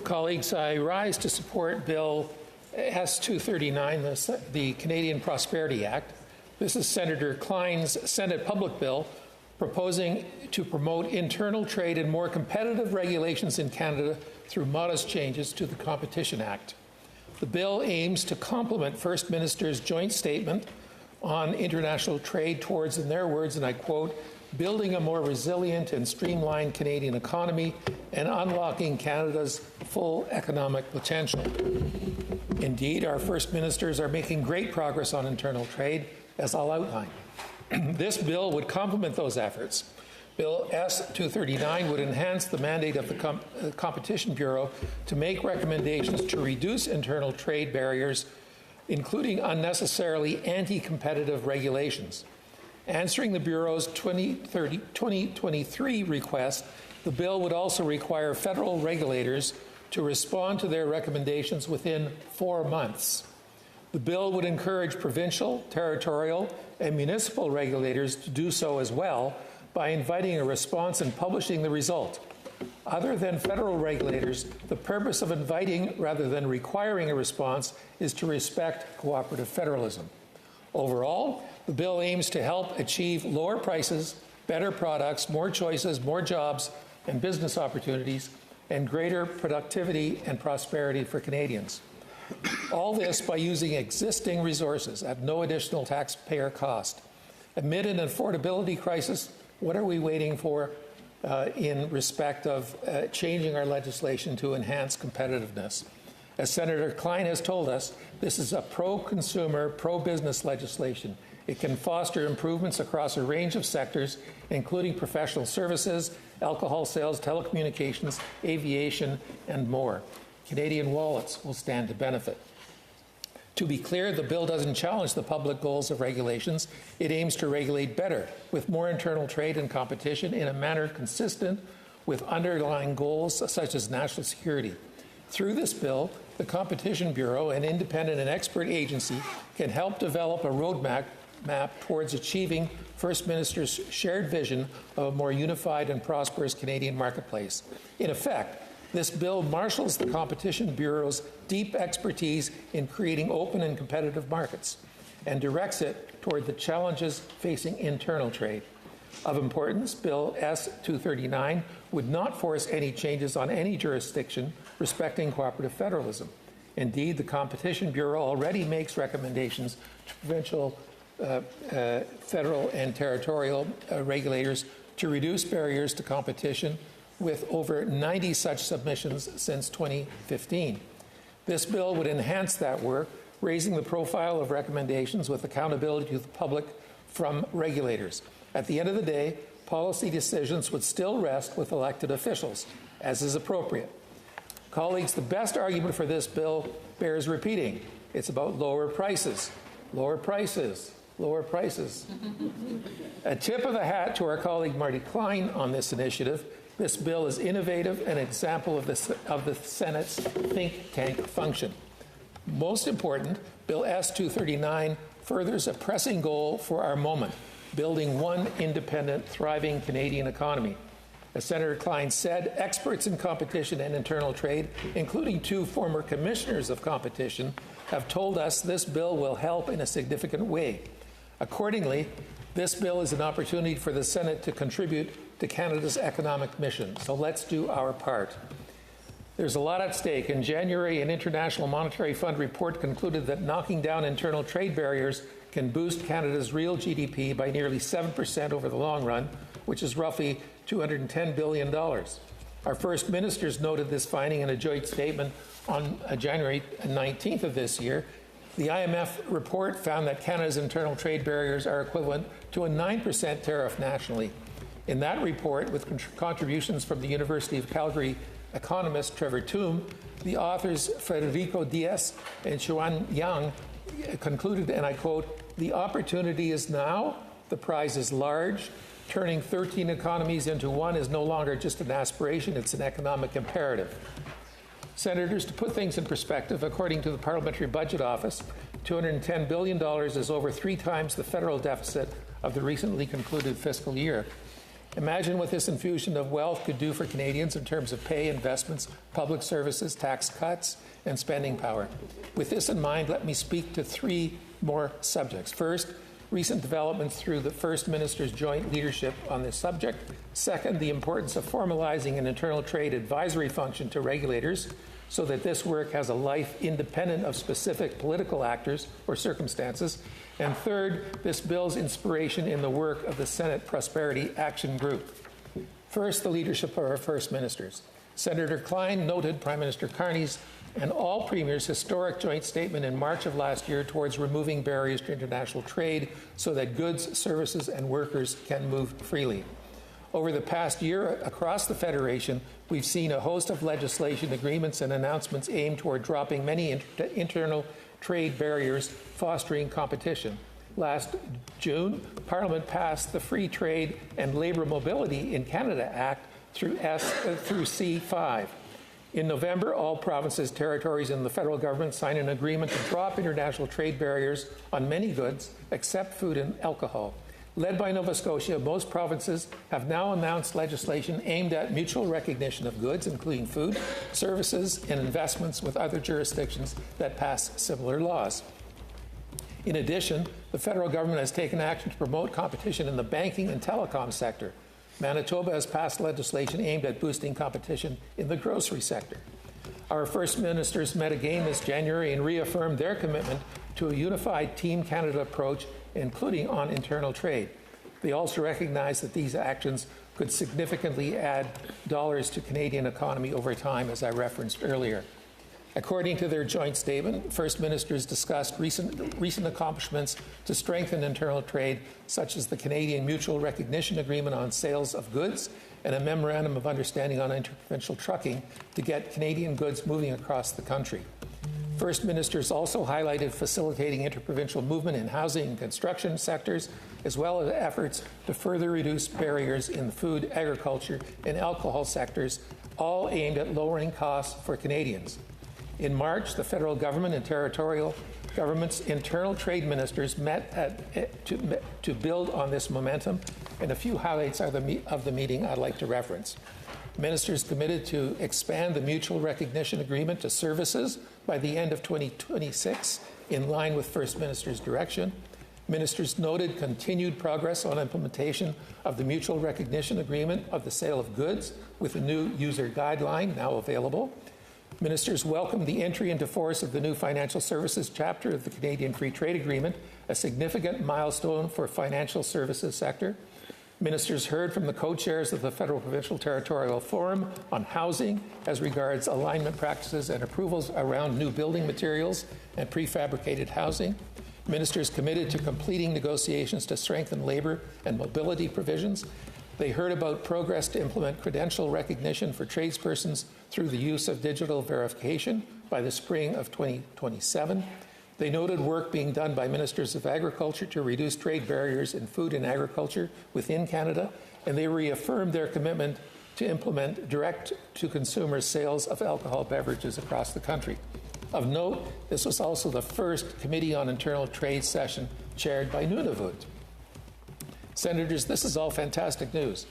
Colleagues, I rise to support Bill S-239, the Canadian Prosperity Act. This is Senator Klein's Senate public bill proposing to promote internal trade and more competitive regulations in Canada through modest changes to the Competition Act. The bill aims to complement First Minister's joint statement on international trade towards, in their words, and I quote, building a more resilient and streamlined Canadian economy and unlocking Canada's full economic potential. Indeed, our First Ministers are making great progress on internal trade, as I'll outline. This bill would complement those efforts. Bill S-239 would enhance the mandate of the Competition Bureau to make recommendations to reduce internal trade barriers, including unnecessarily anti-competitive regulations. Answering the Bureau's 2023 request, the bill would also require federal regulators to respond to their recommendations within 4 months. The bill would encourage provincial, territorial, and municipal regulators to do so as well by inviting a response and publishing the result. Other than federal regulators, the purpose of inviting rather than requiring a response is to respect cooperative federalism. Overall, the bill aims to help achieve lower prices, better products, more choices, more jobs and business opportunities, and greater productivity and prosperity for Canadians. All this by using existing resources at no additional taxpayer cost. Amid an affordability crisis, what are we waiting for in respect of changing our legislation to enhance competitiveness? As Senator Klein has told us, this is a pro-consumer, pro-business legislation. It can foster improvements across a range of sectors, including professional services, alcohol sales, telecommunications, aviation, and more. Canadian wallets will stand to benefit. To be clear, the bill doesn't challenge the public goals of regulations. It aims to regulate better, with more internal trade and competition in a manner consistent with underlying goals such as national security. Through this bill, the Competition Bureau, an independent and expert agency, can help develop a roadmap towards achieving First Minister's shared vision of a more unified and prosperous Canadian marketplace. In effect, this bill marshals the Competition Bureau's deep expertise in creating open and competitive markets and directs it toward the challenges facing internal trade. Of importance, Bill S-239 would not force any changes on any jurisdiction respecting cooperative federalism. Indeed, the Competition Bureau already makes recommendations to provincial, federal, and territorial regulators to reduce barriers to competition, with over 90 such submissions since 2015. This bill would enhance that work, raising the profile of recommendations with accountability to the public from regulators. At the end of the day, policy decisions would still rest with elected officials, as is appropriate. Colleagues, the best argument for this bill bears repeating. It's about lower prices, lower prices, lower prices. A tip of the hat to our colleague Marty Klein on this initiative. This bill is innovative and an example of the Senate's think tank function. Most important, Bill S-239 furthers a pressing goal for our moment, building one independent, thriving Canadian economy. As Senator Klein said, experts in competition and internal trade, including 2 former commissioners of competition, have told us this bill will help in a significant way. Accordingly, this bill is an opportunity for the Senate to contribute to Canada's economic mission. So let's do our part. There's a lot at stake. In January, an International Monetary Fund report concluded that knocking down internal trade barriers can boost Canada's real GDP by nearly 7% over the long run, which is roughly $210 billion. Our First Ministers noted this finding in a joint statement on January 19th of this year. The IMF report found that Canada's internal trade barriers are equivalent to a 9% tariff nationally. In that report, with contributions from the University of Calgary economist Trevor Tombe, the authors Federico Diaz and Xuan Yang concluded, and I quote, "The opportunity is now, the prize is large. Turning 13 economies into one is no longer just an aspiration, it's an economic imperative." Senators, to put things in perspective, according to the Parliamentary Budget Office, $210 billion is over 3 times the federal deficit of the recently concluded fiscal year. Imagine what this infusion of wealth could do for Canadians in terms of pay, investments, public services, tax cuts, and spending power. With this in mind, let me speak to three more subjects. First, recent developments through the First Minister's joint leadership on this subject. Second, the importance of formalizing an internal trade advisory function to regulators so that this work has a life independent of specific political actors or circumstances. And third, this bill's inspiration in the work of the Senate Prosperity Action Group. First, the leadership of our First Ministers. Senator Klein noted Prime Minister Carney's and all premiers' historic joint statement in March of last year towards removing barriers to international trade so that goods, services, and workers can move freely. Over the past year, across the Federation, we've seen a host of legislation, agreements, and announcements aimed toward dropping many internal trade barriers, fostering competition. Last June, Parliament passed the Free Trade and Labour Mobility in Canada Act through C5. In November, all provinces, territories, and the federal government signed an agreement to drop international trade barriers on many goods, except food and alcohol. Led by Nova Scotia, most provinces have now announced legislation aimed at mutual recognition of goods, including food, services, and investments with other jurisdictions that pass similar laws. In addition, the federal government has taken action to promote competition in the banking and telecom sector. Manitoba has passed legislation aimed at boosting competition in the grocery sector. Our First Ministers met again this January and reaffirmed their commitment to a unified Team Canada approach, including on internal trade. They also recognize that these actions could significantly add dollars to Canadian economy over time, as I referenced earlier. According to their joint statement, First Ministers discussed recent accomplishments to strengthen internal trade, such as the Canadian Mutual Recognition Agreement on sales of goods and a Memorandum of Understanding on interprovincial trucking to get Canadian goods moving across the country. First Ministers also highlighted facilitating interprovincial movement in housing and construction sectors, as well as efforts to further reduce barriers in the food, agriculture, and alcohol sectors, all aimed at lowering costs for Canadians. In March, the federal government and territorial government's internal trade ministers met to build on this momentum, and a few highlights of the meeting I'd like to reference. Ministers committed to expand the mutual recognition agreement to services by the end of 2026, in line with First Minister's direction. Ministers noted continued progress on implementation of the mutual recognition agreement of the sale of goods, with a new user guideline now available. Ministers welcomed the entry into force of the new financial services chapter of the Canadian Free Trade Agreement, a significant milestone for financial services sector. Ministers heard from the co-chairs of the Federal Provincial Territorial Forum on housing as regards alignment practices and approvals around new building materials and prefabricated housing. Ministers committed to completing negotiations to strengthen labour and mobility provisions. They heard about progress to implement credential recognition for tradespersons through the use of digital verification by the spring of 2027. They noted work being done by ministers of agriculture to reduce trade barriers in food and agriculture within Canada, and they reaffirmed their commitment to implement direct-to-consumer sales of alcohol beverages across the country. Of note, this was also the first Committee on Internal Trade session chaired by Nunavut. Senators, this is all fantastic news.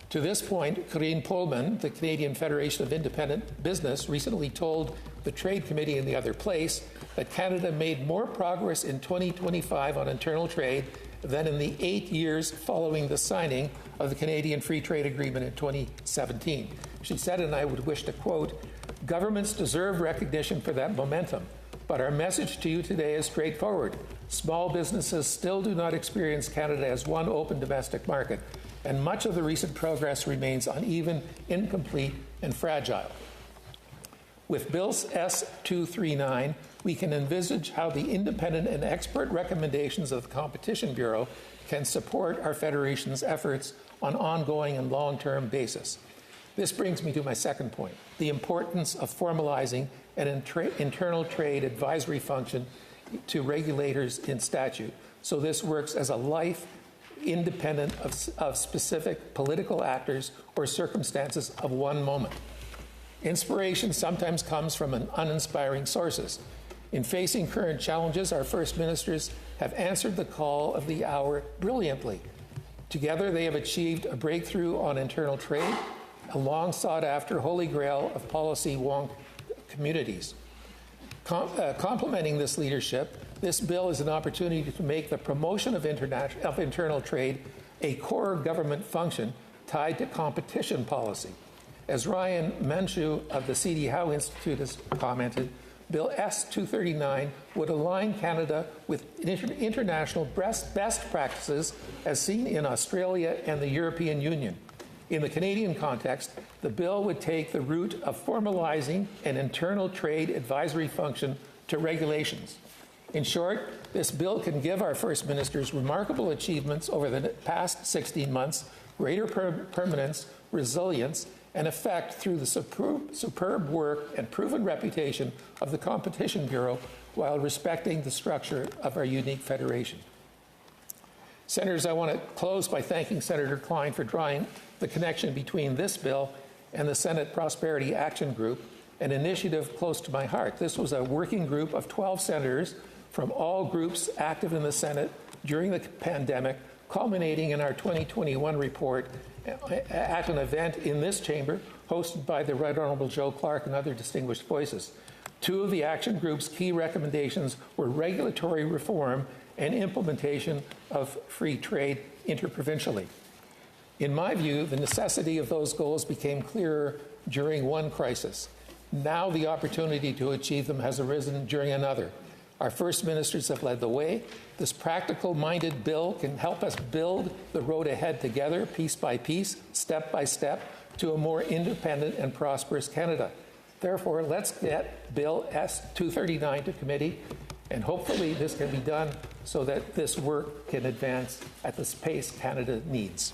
To this point, Corinne Pullman, the Canadian Federation of Independent Business, recently told the Trade Committee in the other place that Canada made more progress in 2025 on internal trade than in the 8 years following the signing of the Canadian Free Trade Agreement in 2017. She said, and I would wish to quote, "Governments deserve recognition for that momentum, but our message to you today is straightforward. Small businesses still do not experience Canada as one open domestic market, and much of the recent progress remains uneven, incomplete, and fragile." With Bill S-239, we can envisage how the independent and expert recommendations of the Competition Bureau can support our Federation's efforts on an ongoing and long-term basis. This brings me to my second point, the importance of formalizing an internal trade advisory function to regulators in statute, so this works as a life independent of specific political actors or circumstances of one moment. Inspiration sometimes comes from uninspiring sources. In facing current challenges, our First Ministers have answered the call of the hour brilliantly. Together, they have achieved a breakthrough on internal trade, a long sought-after holy grail of policy wonk communities. Complementing this leadership, this bill is an opportunity to make the promotion of internal trade a core government function tied to competition policy. As Ryan Manshu of the C.D. Howe Institute has commented, Bill S-239 would align Canada with international best practices as seen in Australia and the European Union. In the Canadian context, the bill would take the route of formalizing an internal trade advisory function to regulations. In short, this bill can give our First Minister's remarkable achievements over the past 16 months greater permanence, resilience, and effect through the superb work and proven reputation of the Competition Bureau while respecting the structure of our unique federation. Senators, I want to close by thanking Senator Klein for drawing the connection between this bill and the Senate Prosperity Action Group, an initiative close to my heart. This was a working group of 12 senators from all groups active in the Senate during the pandemic, culminating in our 2021 report at an event in this chamber hosted by the Right Honourable Joe Clark and other distinguished voices. Two of the action group's key recommendations were regulatory reform and implementation of free trade interprovincially. In my view, the necessity of those goals became clearer during one crisis. Now the opportunity to achieve them has arisen during another. Our First Ministers have led the way. This practical-minded bill can help us build the road ahead together, piece by piece, step by step, to a more independent and prosperous Canada. Therefore, let's get Bill S-239 to committee, and hopefully this can be done so that this work can advance at the pace Canada needs.